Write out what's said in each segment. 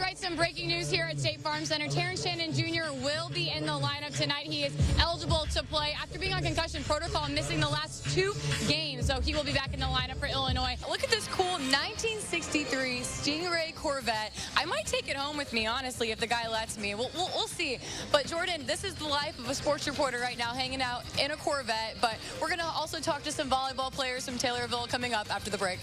right, some breaking news here at State Farm Center. Terrence Shannon Jr. will be in the lineup tonight. He is eligible to play after being on concussion protocol and missing the last 2 games. So he will be back in the lineup for Illinois. Look at this cool 1963 Stingray Corvette. I might take it home with me, honestly, if the guy lets me. We'll see. But Jordan, this is the life of a sports reporter right now, hanging out in a Corvette. But we're going to also talk to some volleyball players from Taylorville coming up after the break.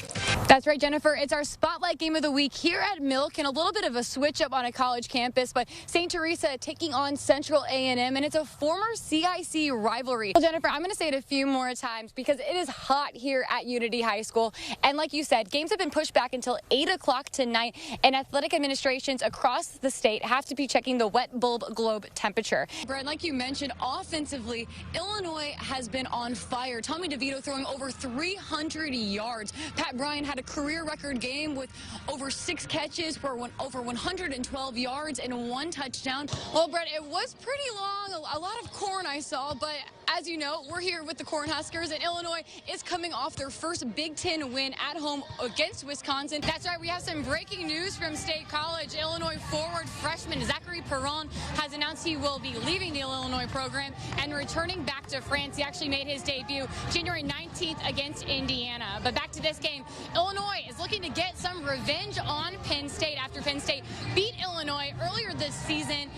That's right, Jennifer. It's our Spotlight Game of the Week here at Milk, and a little bit of a switch up on a college campus, but St. Teresa taking on Central A&M, and it's a former CIC rivalry. Well, Jennifer, I'm going to say it a few more times because it is hot here at Unity High School, and like you said, games have been pushed back until 8 o'clock tonight, and athletic administrations across the state have to be checking the wet bulb globe temperature. Brett, like you mentioned, offensively, Illinois has been on fire. Tommy DeVito throwing over 300 yards. Pat Bryant had a career record game with over 6 catches for over 112 yards and 1 touchdown. Well, Brett, it was pretty long, a lot of corn I saw, but as you know, we're here with the Cornhuskers, and Illinois is coming off their first Big Ten win at home against Wisconsin. That's right, we have some breaking news from State College. Illinois forward freshman Zachary Perron has announced he will be leaving the Illinois program and returning back to France. He actually made his debut January 19th against Indiana. But back to this game, Illinois is looking to get some revenge on Penn State after Penn State beat Illinois earlier this season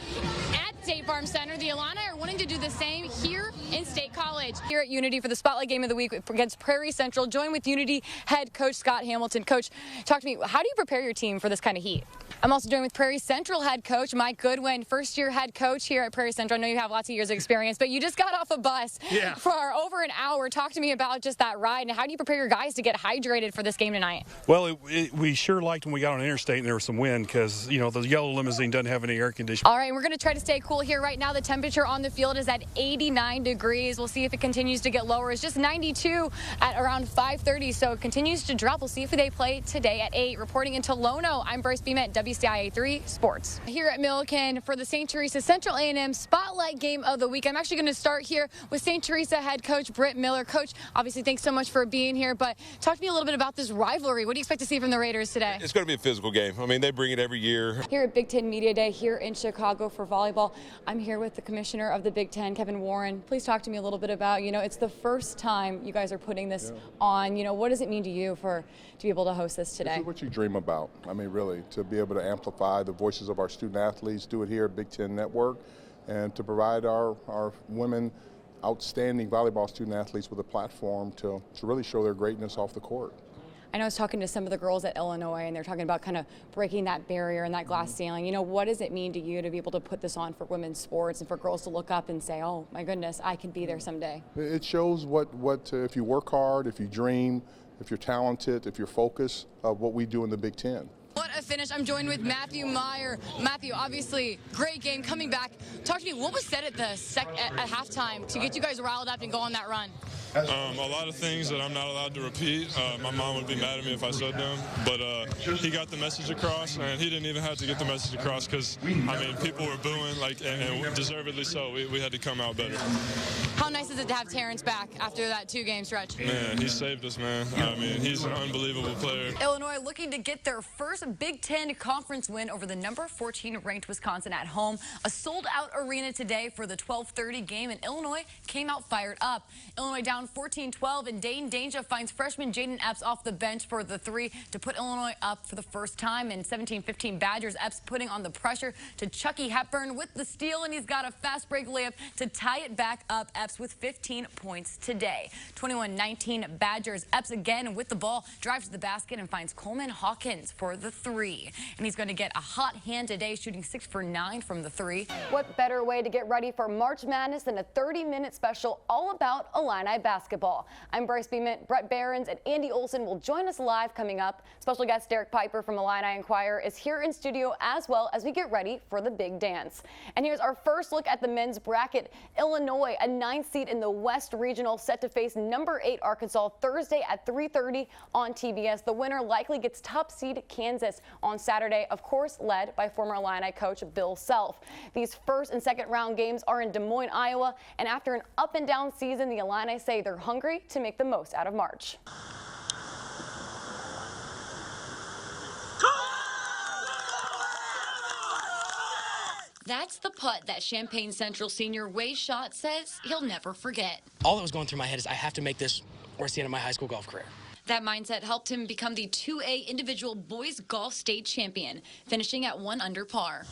at State Farm Center. The Illini are wanting to do the same here in State College. Here at Unity for the Spotlight Game of the Week against Prairie Central, joined with Unity head coach Scott Hamilton. Coach, talk to me, how do you prepare your team for this kind of heat? I'm also joined with Prairie Central head coach Mike Goodwin, first-year head coach here at Prairie Central. I know you have lots of years of experience, but you just got off a bus for over an hour. Talk to me about just that ride, and how do you prepare your guys to get hydrated for this game tonight? Well, we sure liked when we got on the interstate and there was some wind because, you know, the yellow limousine doesn't have any air conditioning. All right, we're going to try to stay cool here. Right now, the temperature on the field is at 89 degrees. We'll see if it continues to get lower. It's just 92 at around 5:30, so it continues to drop. We'll see if they play today at 8. Reporting in Tolono, I'm Brice Bement, WCIA 3 Sports. Here at Milliken for the St. Teresa Central A&M Spotlight Game of the Week. I'm actually going to start here with St. Teresa head coach Britt Miller. Coach, obviously, thanks so much for being here, but talk to me a little bit about this rivalry. What do you expect to see from the Raiders today? It's going to be a physical game. I mean, they bring it every year. Here at Big Ten Media Day here in Chicago for volleyball, I'm here with the commissioner of the Big Ten, Kevin Warren. Please talk to me a little bit about, you know, it's the first time you guys are putting this on. You know, what does it mean to you to be able to host this today? This is what you dream about. I mean, really, to be able to amplify the voices of our student athletes, do it here at Big Ten Network, and to provide our women outstanding volleyball student athletes with a platform to really show their greatness off the court. I know I was talking to some of the girls at Illinois, and they're talking about kind of breaking that barrier and that glass ceiling. You know, what does it mean to you to be able to put this on for women's sports and for girls to look up and say, oh, my goodness, I can be there someday? It shows what if you work hard, if you dream, if you're talented, if you're focused, what we do in the Big Ten. What a finish. I'm joined with Matthew Meyer. Matthew, obviously, great game coming back. Talk to me, what was said at at halftime to get you guys riled up and go on that run? A lot of things that I'm not allowed to repeat. My mom would be mad at me if I said them, but he got the message across, and he didn't even have to get the message across because, I mean, people were booing, and deservedly so. We had to come out better. How nice is it to have Terrence back after that 2-game stretch? Man, he saved us, man. I mean, he's an unbelievable player. Illinois looking to get their first Big Ten conference win over the number 14 ranked Wisconsin at home. A sold-out arena today for the 12:30 game, and Illinois came out fired up. Illinois down 14-12, and Dane Danger finds freshman Jaden Epps off the bench for the 3 to put Illinois up for the first time. And 17-15 Badgers, Epps putting on the pressure to Chucky Hepburn with the steal, and he's got a fast break layup to tie it back up. Epps with 15 points today. 21-19 Badgers, Epps again with the ball, drives to the basket and finds Coleman Hawkins for the 3. And he's going to get a hot hand today, shooting 6 for 9 from the 3. What better way to get ready for March Madness than a 30-minute special all about Illini basketball? I'm Brice Bement. Brett Behrens and Andy Olson will join us live coming up. Special guest Derek Piper from Illini Inquirer is here in studio as well as we get ready for the big dance. And here's our first look at the men's bracket. Illinois, a 9th seed in the West Regional, set to face number 8 Arkansas Thursday at 3:30 on TBS. The winner likely gets top seed Kansas on Saturday, of course led by former Illini coach Bill Self. These first and second round games are in Des Moines, Iowa, and after an up and down season, the Illini say they're hungry to make the most out of March. That's the putt that Champaign Central senior Wade Schott says he'll never forget. All that was going through my head is I have to make this or it's the end of my high school golf career. That mindset helped him become the 2A individual boys golf state champion, finishing at 1 under par.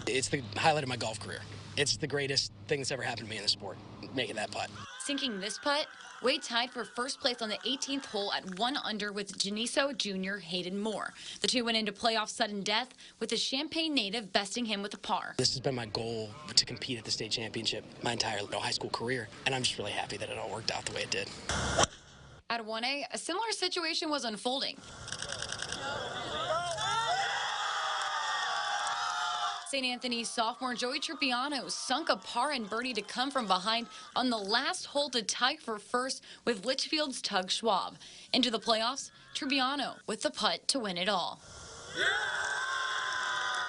It's the highlight of my golf career. It's the greatest thing that's ever happened to me in the sport, making that putt. Sinking this putt, Wade tied for first place on the 18th hole at 1 under with Janiso Jr. Hayden Moore. The two went into playoff sudden death, with the Champaign native besting him with a par. This has been my goal, to compete at the state championship my entire high school career, and I'm just really happy that it all worked out the way it did. At 1A, a similar situation was unfolding. St. Anthony's sophomore Joey Tripiano sunk a par and birdie to come from behind on the last hole to tie for first with Litchfield's Tug Schwab. Into the playoffs, Tripiano with the putt to win it all.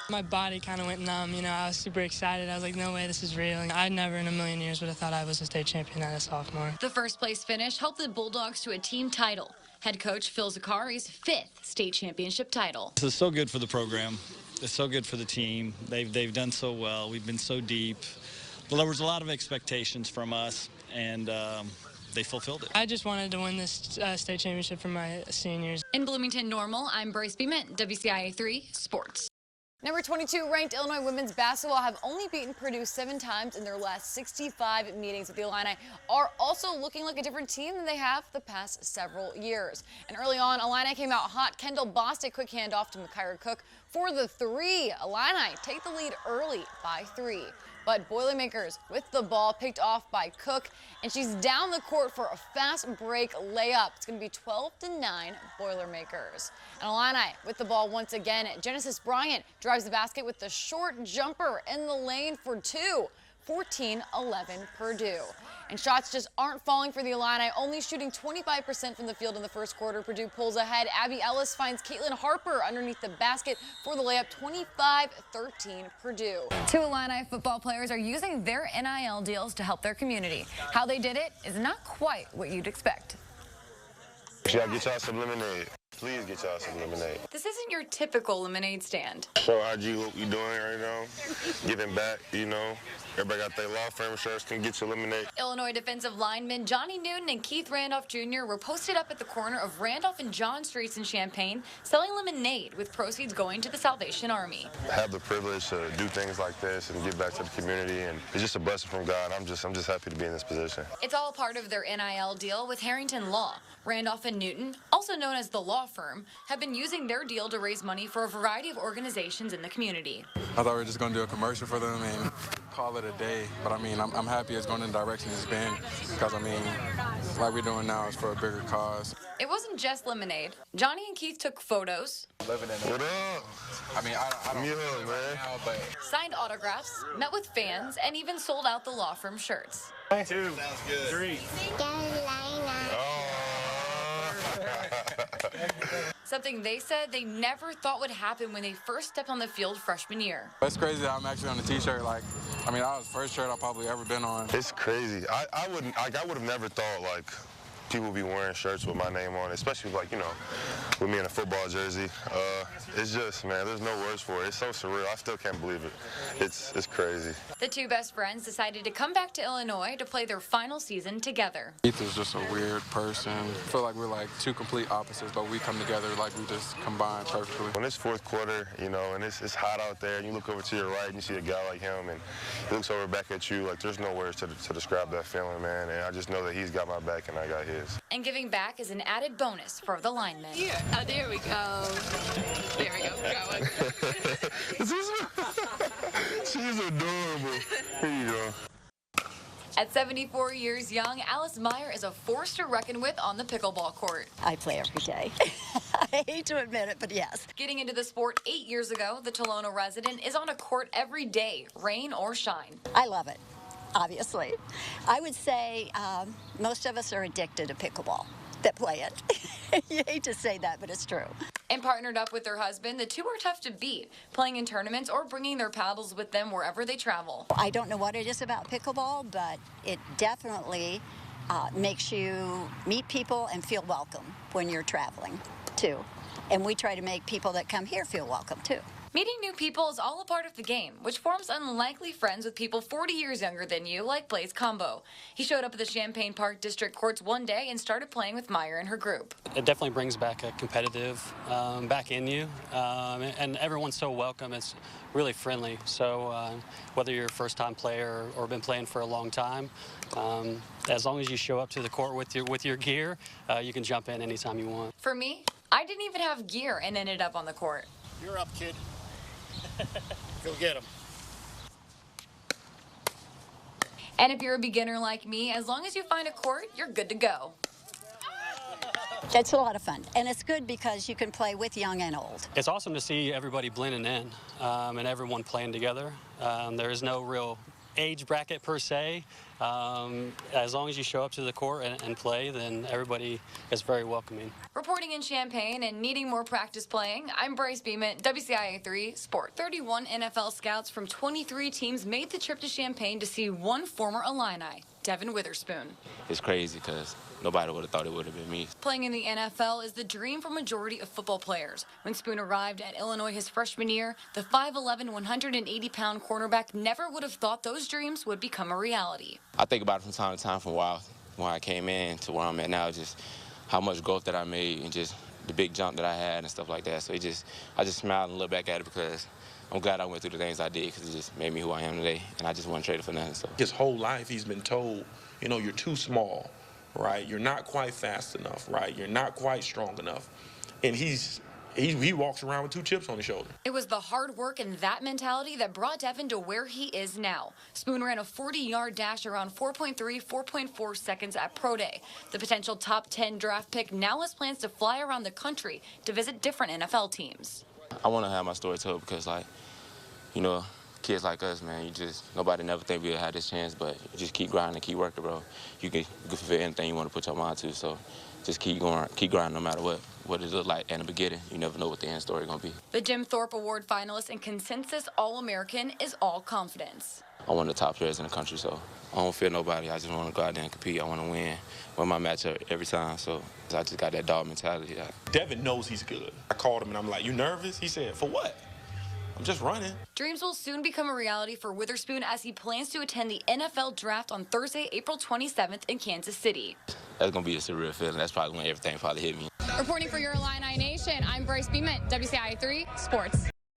My body kind of went numb, I was super excited. I was like, no way, this is real. I never in a million years would have thought I was a state champion as a sophomore. The first place finish helped the Bulldogs to a team title. Head coach Phil Zakari's 5th state championship title. This is so good for the program. It's so good for the team. They've done so well. We've been so deep. Well, there was a lot of expectations from us, and they fulfilled it. I just wanted to win this state championship for my seniors. In Bloomington Normal, I'm Brice Bement, WCIA 3 Sports. Number 22 ranked Illinois women's basketball have only beaten Purdue 7 times in their last 65 meetings. But the Illini are also looking like a different team than they have the past several years. And early on, Illini came out hot. Kendall Bostic quick handoff to Micaiah Cook for the 3. Illini take the lead early by 3. But Boilermakers with the ball picked off by Cook, and she's down the court for a fast break layup. It's going to be 12-9 Boilermakers. And Illini with the ball once again. Genesis Bryant drives the basket with the short jumper in the lane for 2. 14-11 Purdue. And shots just aren't falling for the Illini, only shooting 25% from the field in the first quarter. Purdue pulls ahead. Abby Ellis finds Caitlin Harper underneath the basket for the layup. 25-13 Purdue. 2 Illini football players are using their NIL deals to help their community. How they did it is not quite what you'd expect. Y'all get y'all some lemonade. Please get y'all some lemonade. This isn't your typical lemonade stand. So IG, what we doing right now? Giving back, Everybody got their law firm shirts, can get your lemonade. Illinois defensive linemen Johnny Newton and Keith Randolph Jr. were posted up at the corner of Randolph and John Streets in Champaign, selling lemonade with proceeds going to the Salvation Army. I have the privilege to do things like this and give back to the community, and it's just a blessing from God. I'm just happy to be in this position. It's all part of their NIL deal with Harrington Law. Randolph and Newton, also known as the law firm, have been using their deal to raise money for a variety of organizations in the community. I thought we were just going to do a commercial for them and call it a day. But, I'm happy it's going in the direction it's been because, like we're doing now is for a bigger cause. It wasn't just lemonade. Johnny and Keith took photos. Living in it. What up? I don't man. now, but Signed autographs, met with fans, and even sold out the law firm shirts. 2, 3. Something they said they never thought would happen when they first stepped on the field freshman year. It's crazy that I'm actually on the T-shirt. That was the first shirt I've probably ever been on. It's crazy. I would have never thought people be wearing shirts with my name on it, especially with me in a football jersey. It's just, man, there's no words for it. It's so surreal. I still can't believe it. It's crazy. The two best friends decided to come back to Illinois to play their final season together. Keith is just a weird person. I feel like we're like two complete opposites, but we come together like we just combine perfectly. When it's fourth quarter, and it's hot out there, and you look over to your right and you see a guy like him, and he looks over back at you, there's no words to describe that feeling, man. And I just know that he's got my back and I got his. And giving back is an added bonus for the linemen. Yeah. Oh, there we go. There we go. Going. She's adorable. Here you go. At 74 years young, Alice Meyer is a force to reckon with on the pickleball court. I play every day. I hate to admit it, but yes. Getting into the sport 8 years ago, the Tolono resident is on a court every day, rain or shine. I love it, obviously. I would say most of us are addicted to pickleball that play it. You hate to say that, but it's true. And partnered up with their husband, the two are tough to beat, playing in tournaments or bringing their paddles with them wherever they travel. I don't know what it is about pickleball, but it definitely makes you meet people and feel welcome when you're traveling, too. And we try to make people that come here feel welcome, too. Meeting new people is all a part of the game, which forms unlikely friends with people 40 years younger than you, like Blaze Combo. He showed up at the Champaign Park District Courts one day and started playing with Meyer and her group. It definitely brings back a competitive back in you, and everyone's so welcome. It's really friendly. So whether you're a first-time player or been playing for a long time, as long as you show up to the court with your gear, you can jump in anytime you want. For me, I didn't even have gear and ended up on the court. You're up, kid. Go get him. And if you're a beginner like me, as long as you find a court, you're good to go. It's a lot of fun, and it's good because you can play with young and old. It's awesome to see everybody blending in and everyone playing together. There is no real age bracket per se. As long as you show up to the court and play, then everybody is very welcoming. Reporting in Champaign and needing more practice playing, I'm Brice Bement, WCIA3 Sport. 31 NFL scouts from 23 teams made the trip to Champaign to see one former Illini, Devin Witherspoon. It's crazy because nobody would have thought it would have been me. Playing in the NFL is the dream for majority of football players. When Spoon arrived at Illinois his freshman year, the 5'11", 180-pound cornerback never would have thought those dreams would become a reality. I think about it from time to time from when I came in to where I'm at now, just how much growth that I made and just the big jump that I had and stuff like that. So I just smiled and look back at it because I'm glad I went through the things I did because it just made me who I am today, and I just wouldn't trade it for nothing. So. His whole life he's been told, you know, you're too small, right? You're not quite fast enough, right? You're not quite strong enough. And he walks around with 2 chips on his shoulder. It was the hard work and that mentality that brought Devin to where he is now. Spoon ran a 40-yard dash around 4.3, 4.4 seconds at Pro Day. The potential top 10 draft pick now has plans to fly around the country to visit different NFL teams. I want to have my story told because, like, you know, kids like us, man, nobody never think we'll have this chance, but you just keep grinding, keep working, bro. You can fulfill anything you want to put your mind to, so just keep going, keep grinding no matter what it looks like in the beginning. You never know what the end story is going to be. The Jim Thorpe Award finalist and consensus All-American is all confidence. I'm one of the top players in the country, so I don't fear nobody. I just want to go out there and compete. I want to win my matchup every time, so I just got that dog mentality. Devin knows he's good. I called him and I'm like, you nervous? He said, for what? I'm just running. Dreams will soon become a reality for Witherspoon as he plans to attend the NFL draft on Thursday, April 27th in Kansas City. That's going to be a surreal feeling. That's probably when everything hit me. Reporting for your Illini Nation, I'm Brice Bement, WCIA3 Sports.